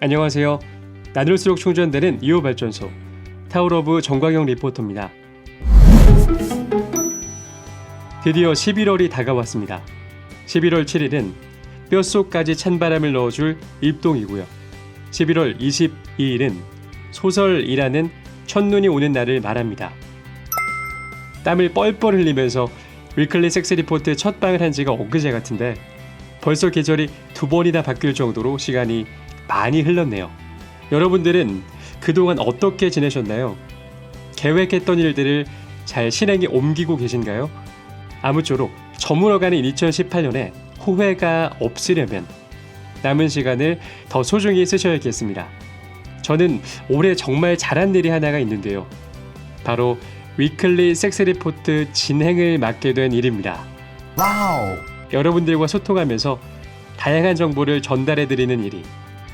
안녕하세요. 나눌수록 충전되는 2호 발전소 타워러브 정광영 리포터입니다. 드디어 11월이 다가왔습니다. 11월 7일은 뼛속까지 찬바람을 넣어줄 입동이고요. 11월 22일은 소설이라는 첫눈이 오는 날을 말합니다. 땀을 뻘뻘 흘리면서 위클리 섹스 리포트 첫 방을 한 지가 엊그제 같은데 벌써 계절이 2번이나 바뀔 정도로 시간이 많이 흘렀네요. 여러분들은 그동안 어떻게 지내셨나요? 계획했던 일들을 잘 실행에 옮기고 계신가요? 아무쪼록 저물어가는 2018년에 후회가 없으려면 남은 시간을 더 소중히 쓰셔야겠습니다. 저는 올해 정말 잘한 일이 하나가 있는데요. 바로 위클리 섹스 리포트 진행을 맡게 된 일입니다. 와우! 여러분들과 소통하면서 다양한 정보를 전달해드리는 일이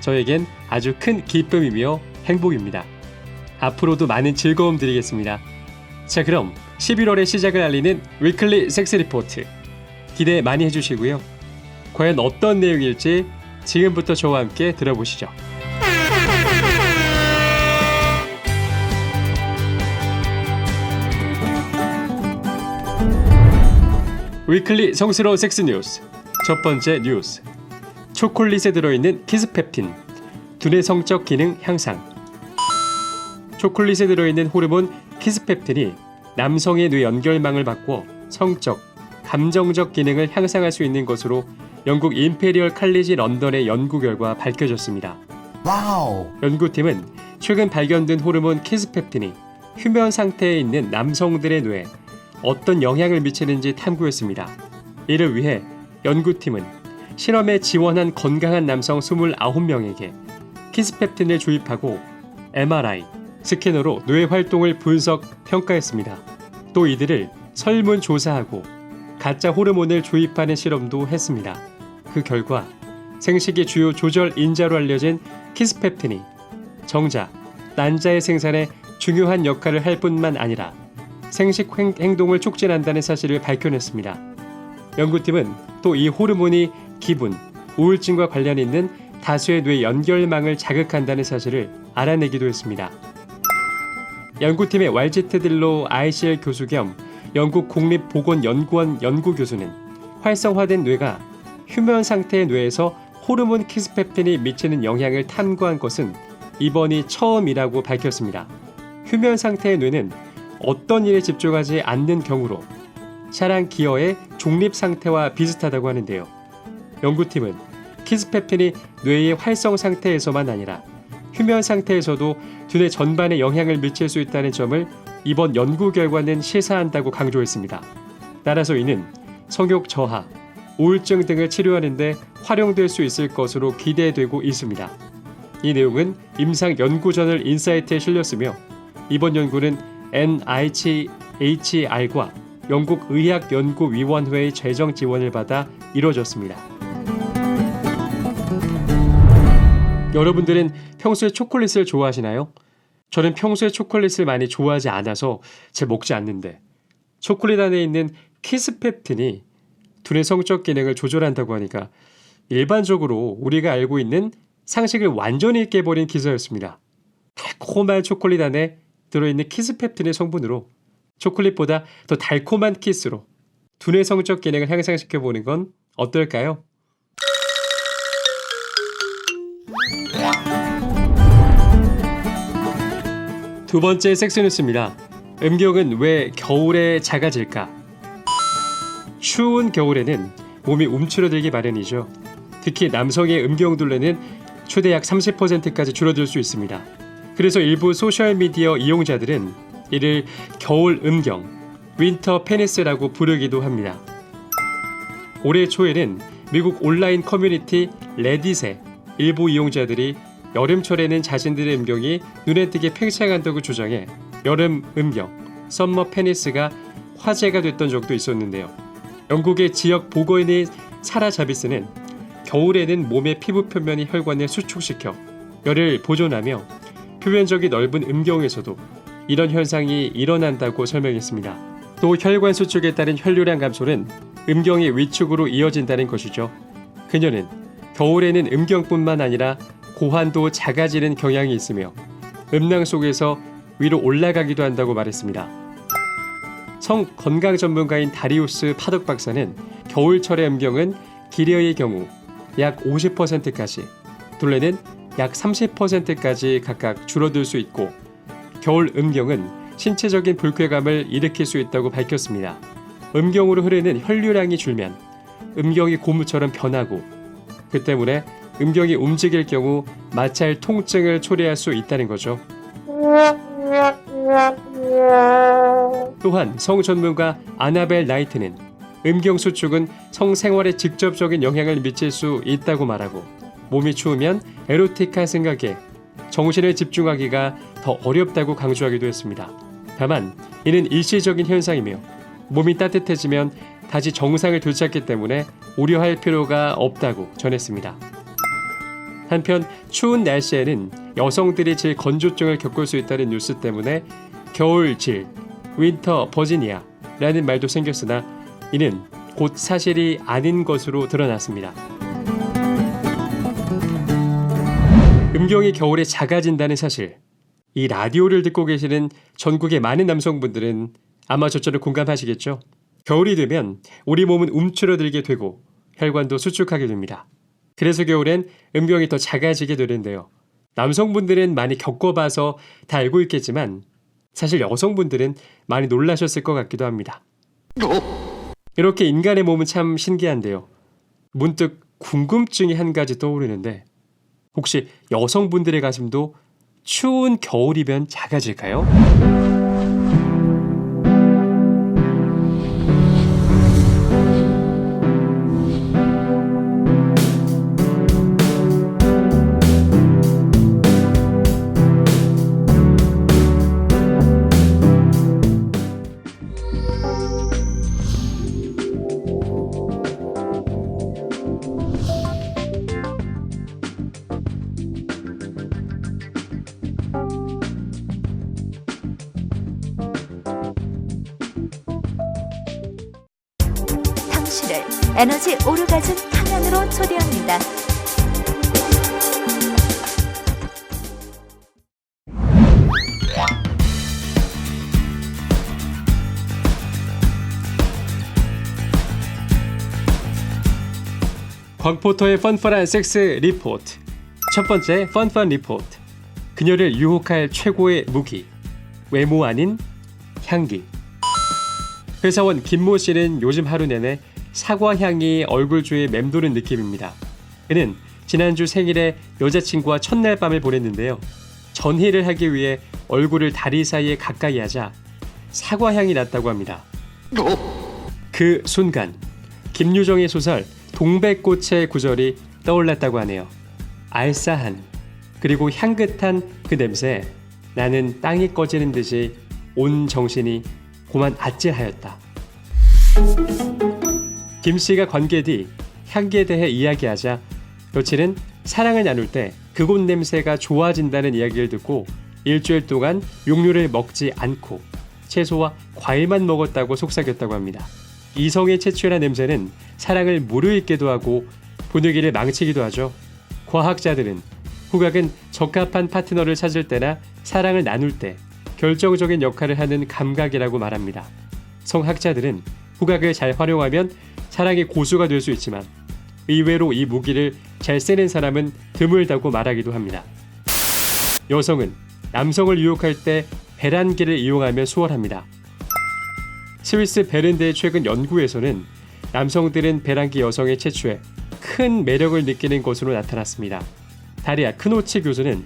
저에겐 아주 큰 기쁨이며 행복입니다. 앞으로도 많은 즐거움 드리겠습니다. 자, 그럼 11월의 시작을 알리는 위클리 섹스 리포트 기대 많이 해주시고요. 과연 어떤 내용일지 지금부터 저와 함께 들어보시죠. 위클리 성스러운 섹스 뉴스 첫 번째 뉴스. 초콜릿에 들어있는 키스펩틴 두뇌 성적 기능 향상. 초콜릿에 들어있는 호르몬 키스펩틴이 남성의 뇌 연결망을 바꿔 성적, 감정적 기능을 향상할 수 있는 것으로 영국 임페리얼 칼리지 런던의 연구 결과 밝혀졌습니다. 와우! 연구팀은 최근 발견된 호르몬 키스펩틴이 휴면 상태에 있는 남성들의 뇌에 어떤 영향을 미치는지 탐구했습니다. 이를 위해 연구팀은 실험에 지원한 건강한 남성 29명에게 키스펩틴을 주입하고 MRI, 스캐너로 뇌 활동을 분석, 평가했습니다. 또 이들을 설문조사하고 가짜 호르몬을 주입하는 실험도 했습니다. 그 결과 생식의 주요 조절 인자로 알려진 키스펩틴이 정작 난자의 생산에 중요한 역할을 할 뿐만 아니라 생식 행동을 촉진한다는 사실을 밝혀냈습니다. 연구팀은 또 이 호르몬이 기분, 우울증과 관련 있는 다수의 뇌 연결망을 자극한다는 사실을 알아내기도 했습니다. 연구팀의 왈지트 딜로 ICL 교수 겸 영국 국립보건연구원 연구교수는 활성화된 뇌가 휴면 상태의 뇌에서 호르몬 키스펩틴이 미치는 영향을 탐구한 것은 이번이 처음이라고 밝혔습니다. 휴면 상태의 뇌는 어떤 일에 집중하지 않는 경우로 차량 기어의 중립 상태와 비슷하다고 하는데요. 연구팀은 키스펩틴이 뇌의 활성 상태에서만 아니라 휴면 상태에서도 두뇌 전반에 영향을 미칠 수 있다는 점을 이번 연구 결과는 시사한다고 강조했습니다. 따라서 이는 성욕 저하, 우울증 등을 치료하는 데 활용될 수 있을 것으로 기대되고 있습니다. 이 내용은 임상 연구저널 인사이트에 실렸으며 이번 연구는 NIHR과 영국 의학연구위원회의 재정 지원을 받아 이뤄졌습니다. 여러분들은 평소에 초콜릿을 좋아하시나요? 저는 평소에 초콜릿을 많이 좋아하지 않아서 잘 먹지 않는데 초콜릿 안에 있는 키스펩틴이 두뇌 성적 기능을 조절한다고 하니까 일반적으로 우리가 알고 있는 상식을 완전히 깨버린 기사였습니다. 달콤한 초콜릿 안에 들어있는 키스펩틴의 성분으로 초콜릿보다 더 달콤한 키스로 두뇌 성적 기능을 향상시켜보는 건 어떨까요? 두 번째 섹스 뉴스입니다. 음경은 왜 겨울에 작아질까? 추운 겨울에는 몸이 움츠러들기 마련이죠. 특히 남성의 음경둘레는 최대 약 30%까지 줄어들 수 있습니다. 그래서 일부 소셜미디어 이용자들은 이를 겨울 음경, 윈터 페니스라고 부르기도 합니다. 올해 초에는 미국 온라인 커뮤니티 레딧의 일부 이용자들이 여름철에는 자신들의 음경이 눈에 띄게 팽창한다고 주장해 여름 음경, 썸머 페니스가 화제가 됐던 적도 있었는데요. 영국의 지역 보건인 사라 자비스는 겨울에는 몸의 피부 표면의 혈관을 수축시켜 열을 보존하며 표면적이 넓은 음경에서도 이런 현상이 일어난다고 설명했습니다. 또 혈관 수축에 따른 혈류량 감소는 음경의 위축으로 이어진다는 것이죠. 그녀는 겨울에는 음경뿐만 아니라 고환도 작아지는 경향이 있으며 음낭 속에서 위로 올라가기도 한다고 말했습니다. 성 건강 전문가인 다리우스 파덕 박사는 겨울철의 음경은 기려의 경우 약 50%까지, 둘레는 약 30%까지 각각 줄어들 수 있고 겨울 음경은 신체적인 불쾌감을 일으킬 수 있다고 밝혔습니다. 음경으로 흐르는 혈류량이 줄면 음경이 고무처럼 변하고 그 때문에 음경이 움직일 경우 마찰 통증을 초래할 수 있다는 거죠. 또한 성 전문가 아나벨 나이트는 음경 수축은 성생활에 직접적인 영향을 미칠 수 있다고 말하고 몸이 추우면 에로틱한 생각에 정신을 집중하기가 더 어렵다고 강조하기도 했습니다. 다만 이는 일시적인 현상이며 몸이 따뜻해지면 다시 정상을 되찾기 때문에 우려할 필요가 없다고 전했습니다. 한편 추운 날씨에는 여성들이 질 건조증을 겪을 수 있다는 뉴스 때문에 겨울질, 윈터 버지니아라는 말도 생겼으나 이는 곧 사실이 아닌 것으로 드러났습니다. 음경이 겨울에 작아진다는 사실, 이 라디오를 듣고 계시는 전국의 많은 남성분들은 아마 저처럼 공감하시겠죠? 겨울이 되면 우리 몸은 움츠러들게 되고 혈관도 수축하게 됩니다. 그래서 겨울엔 음경이 더 작아지게 되는데요. 남성분들은 많이 겪어봐서 다 알고 있겠지만 사실 여성분들은 많이 놀라셨을 것 같기도 합니다. 이렇게 인간의 몸은 참 신기한데요. 문득 궁금증이 한 가지 떠오르는데 혹시 여성분들의 가슴도 추운 겨울이면 작아질까요? 당신을 에너지 오르가즘 탕양으로 초대합니다. 광포터의 펀펀한 섹스 리포트. 첫 번째 펀펀 리포트. 그녀를 유혹할 최고의 무기. 외모 아닌 향기. 회사원 김모 씨는 요즘 하루 내내 사과 향이 얼굴 주위에 맴도는 느낌입니다. 그는 지난주 생일에 여자친구와 첫날 밤을 보냈는데요. 전희를 하기 위해 얼굴을 다리 사이에 가까이 하자 사과 향이 났다고 합니다. 그 순간 김유정의 소설 동백꽃의 구절이 떠올랐다고 하네요. 알싸한 그리고 향긋한 그 냄새에 나는 땅이 꺼지는 듯이 온 정신이 고만 아찔하였다. 김 씨가 관계 뒤 향기에 대해 이야기하자 여친은 사랑을 나눌 때 그곳 냄새가 좋아진다는 이야기를 듣고 일주일 동안 육류를 먹지 않고 채소와 과일만 먹었다고 속삭였다고 합니다. 이성의 채취나 냄새는 사랑을 무르익기도 하고 분위기를 망치기도 하죠. 과학자들은 후각은 적합한 파트너를 찾을 때나 사랑을 나눌 때 결정적인 역할을 하는 감각이라고 말합니다. 성학자들은 후각을 잘 활용하면 사랑의 고수가 될 수 있지만 의외로 이 무기를 잘 쓰는 사람은 드물다고 말하기도 합니다. 여성은 남성을 유혹할 때 배란기를 이용하면 수월합니다. 스위스 베른대의 최근 연구에서는 남성들은 배란기 여성의 채취에 큰 매력을 느끼는 것으로 나타났습니다. 다리아 크노치 교수는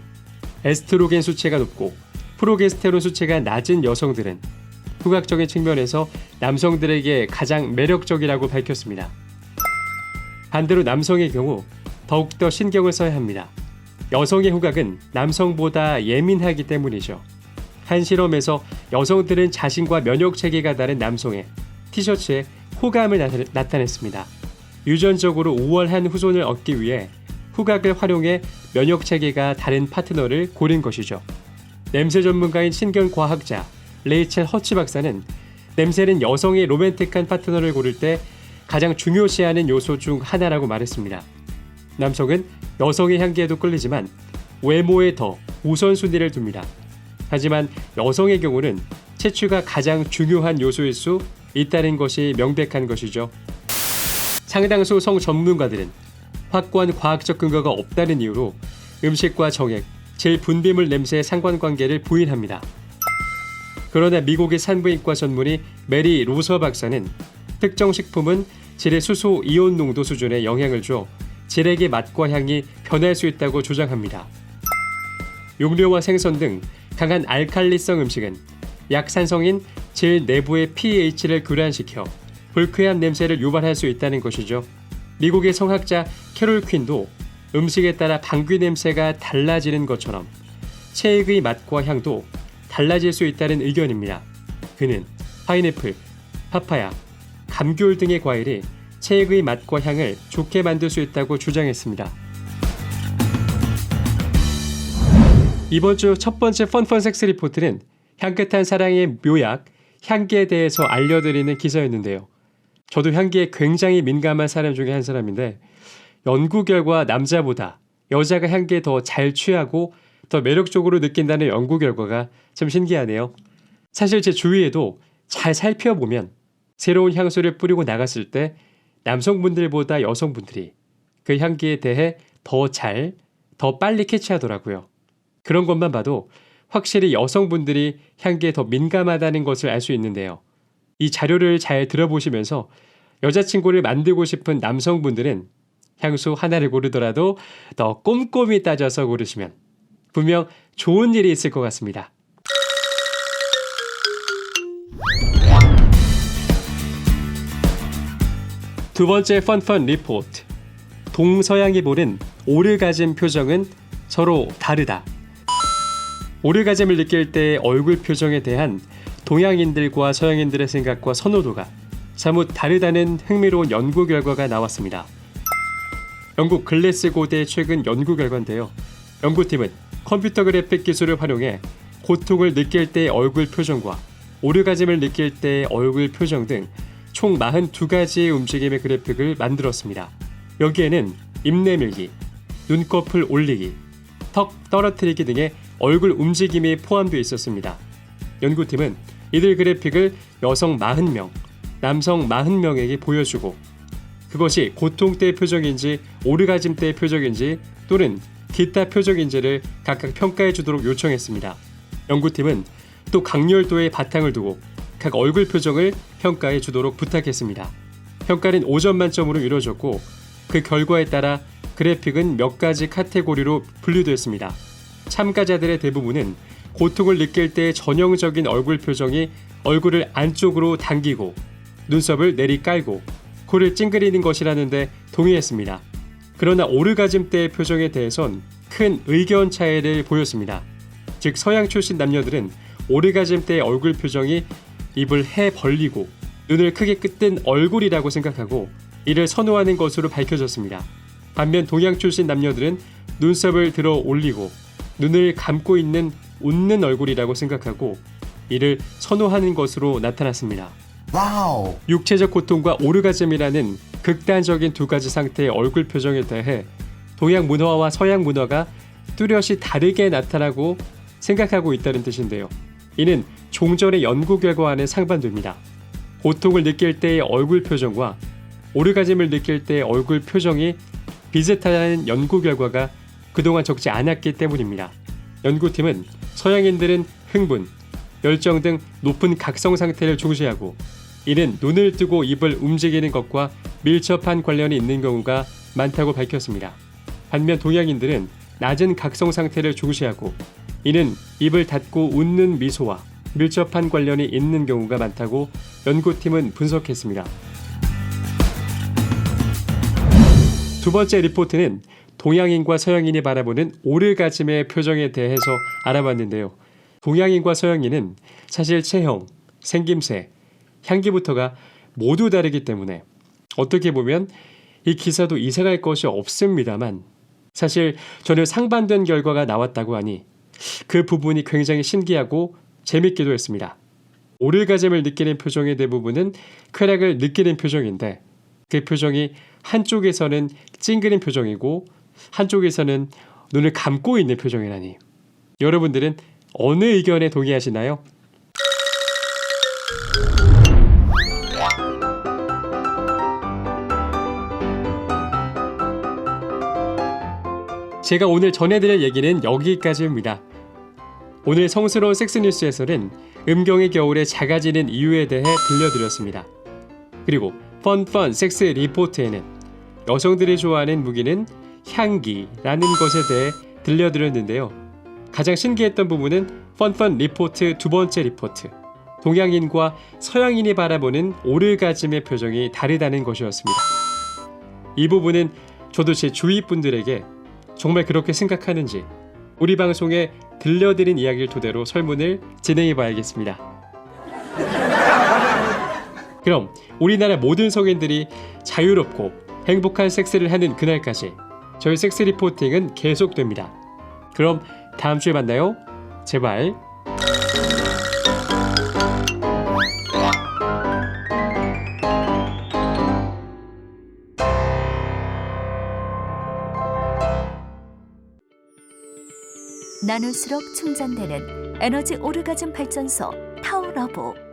에스트로겐 수치가 높고 프로게스테론 수치가 낮은 여성들은 후각적인 측면에서 남성들에게 가장 매력적이라고 밝혔습니다. 반대로 남성의 경우 더욱더 신경을 써야 합니다. 여성의 후각은 남성보다 예민하기 때문이죠. 한 실험에서 여성들은 자신과 면역체계가 다른 남성의 티셔츠에 호감을 나타냈습니다. 유전적으로 우월한 후손을 얻기 위해 후각을 활용해 면역체계가 다른 파트너를 고른 것이죠. 냄새 전문가인 신경과학자 레이첼 허치 박사는 냄새는 여성의 로맨틱한 파트너를 고를 때 가장 중요시하는 요소 중 하나라고 말했습니다. 남성은 여성의 향기에도 끌리지만 외모에 더 우선순위를 둡니다. 하지만 여성의 경우는 채취가 가장 중요한 요소일 수 있다는 것이 명백한 것이죠. 상당수 성 전문가들은 확고한 과학적 근거가 없다는 이유로 음식과 정액, 질 분비물 냄새의 상관관계를 부인합니다. 그러나 미국의 산부인과 전문의 메리 로서 박사는 특정 식품은 질의 수소 이온 농도 수준에 영향을 줘 질액의 맛과 향이 변할 수 있다고 주장합니다. 육류와 생선 등 강한 알칼리성 음식은 약산성인 질 내부의 pH를 교란시켜 불쾌한 냄새를 유발할 수 있다는 것이죠. 미국의 성학자 캐롤 퀸도 음식에 따라 방귀 냄새가 달라지는 것처럼 체액의 맛과 향도 달라질 수 있다는 의견입니다. 그는 파인애플, 파파야, 감귤 등의 과일이 체액의 맛과 향을 좋게 만들 수 있다고 주장했습니다. 이번 주 첫 번째 펀펀 섹스 리포트는 향긋한 사랑의 묘약, 향기에 대해서 알려드리는 기사였는데요. 저도 향기에 굉장히 민감한 사람 중에 한 사람인데 연구 결과 남자보다 여자가 향기에 더 잘 취하고 더 매력적으로 느낀다는 연구 결과가 참 신기하네요. 사실 제 주위에도 잘 살펴보면 새로운 향수를 뿌리고 나갔을 때 남성분들보다 여성분들이 그 향기에 대해 더 빨리 캐치하더라고요. 그런 것만 봐도 확실히 여성분들이 향기에 더 민감하다는 것을 알 수 있는데요. 이 자료를 잘 들어보시면서 여자친구를 만들고 싶은 남성분들은 향수 하나를 고르더라도 더 꼼꼼히 따져서 고르시면 분명 좋은 일이 있을 것 같습니다. 두 번째 펀펀 리포트. 동서양이 보는 오르가즘 표정은 서로 다르다. 오르가즘을 느낄 때 얼굴 표정에 대한 동양인들과 서양인들의 생각과 선호도가 사뭇 다르다는 흥미로운 연구 결과가 나왔습니다. 영국 글래스고대의 최근 연구 결과인데요. 연구팀은 컴퓨터 그래픽 기술을 활용해 고통을 느낄 때의 얼굴 표정과 오르가즘을 느낄 때의 얼굴 표정 등 총 42가지의 움직임의 그래픽을 만들었습니다. 여기에는 입 내밀기, 눈꺼풀 올리기, 턱 떨어뜨리기 등의 얼굴 움직임이 포함되어 있었습니다. 연구팀은 이들 그래픽을 여성 40명, 남성 40명에게 보여주고 그것이 고통 때의 표정인지 오르가즘 때의 표정인지 또는 기타 표정인지를 각각 평가해 주도록 요청했습니다. 연구팀은 또 강렬도에 바탕을 두고 각 얼굴 표정을 평가해 주도록 부탁했습니다. 평가는 5점 만점으로 이루어졌고 그 결과에 따라 그래픽은 몇 가지 카테고리로 분류되었습니다. 참가자들의 대부분은 고통을 느낄 때의 전형적인 얼굴 표정이 얼굴을 안쪽으로 당기고 눈썹을 내리 깔고 코를 찡그리는 것이라는데 동의했습니다. 그러나 오르가즘 때의 표정에 대해선 큰 의견 차이를 보였습니다. 즉 서양 출신 남녀들은 오르가즘 때의 얼굴 표정이 입을 해 벌리고 눈을 크게 뜬 얼굴이라고 생각하고 이를 선호하는 것으로 밝혀졌습니다. 반면 동양 출신 남녀들은 눈썹을 들어 올리고 눈을 감고 있는 웃는 얼굴이라고 생각하고 이를 선호하는 것으로 나타났습니다. 와우. 육체적 고통과 오르가즘이라는 극단적인 두 가지 상태의 얼굴 표정에 대해 동양 문화와 서양 문화가 뚜렷이 다르게 나타나고 생각하고 있다는 뜻인데요. 이는 종전의 연구 결과와는 상반됩니다. 고통을 느낄 때의 얼굴 표정과 오르가즘을 느낄 때의 얼굴 표정이 비슷하다는 연구 결과가 그동안 적지 않았기 때문입니다. 연구팀은 서양인들은 흥분, 열정 등 높은 각성 상태를 중시하고 이는 눈을 뜨고 입을 움직이는 것과 밀접한 관련이 있는 경우가 많다고 밝혔습니다. 반면 동양인들은 낮은 각성 상태를 중시하고 이는 입을 닫고 웃는 미소와 밀접한 관련이 있는 경우가 많다고 연구팀은 분석했습니다. 두 번째 리포트는 동양인과 서양인이 바라보는 오르가즘의 표정에 대해서 알아봤는데요. 동양인과 서양인은 사실 체형, 생김새, 향기부터가 모두 다르기 때문에 어떻게 보면 이 기사도 이상할 것이 없습니다만 사실 저는 상반된 결과가 나왔다고 하니 그 부분이 굉장히 신기하고 재밌기도 했습니다. 오르가즘을 느끼는 표정의 대부분은 쾌락을 느끼는 표정인데 그 표정이 한쪽에서는 찡그린 표정이고 한쪽에서는 눈을 감고 있는 표정이라니. 여러분들은 어느 의견에 동의하시나요? 제가 오늘 전해드릴 얘기는 여기까지입니다. 오늘 성스러운 섹스뉴스에서는 음경의 겨울에 작아지는 이유에 대해 들려드렸습니다. 그리고 펀펀 섹스 리포트에는 여성들이 좋아하는 무기는 향기라는 것에 대해 들려드렸는데요. 가장 신기했던 부분은 펀펀 리포트 두 번째 리포트. 동양인과 서양인이 바라보는 오르가즘의 표정이 다르다는 것이었습니다. 이 부분은 저도 제 주위 분들에게 정말 그렇게 생각하는지 우리 방송에 들려드린 이야기를 토대로 설문을 진행해 봐야겠습니다. 그럼 우리나라 모든 성인들이 자유롭고 행복한 섹스를 하는 그날까지 저희 섹스 리포팅은 계속됩니다. 그럼 다음 주에 만나요. 제발. 나눌수록 충전되는 에너지 오르가즘 발전소 타워러브.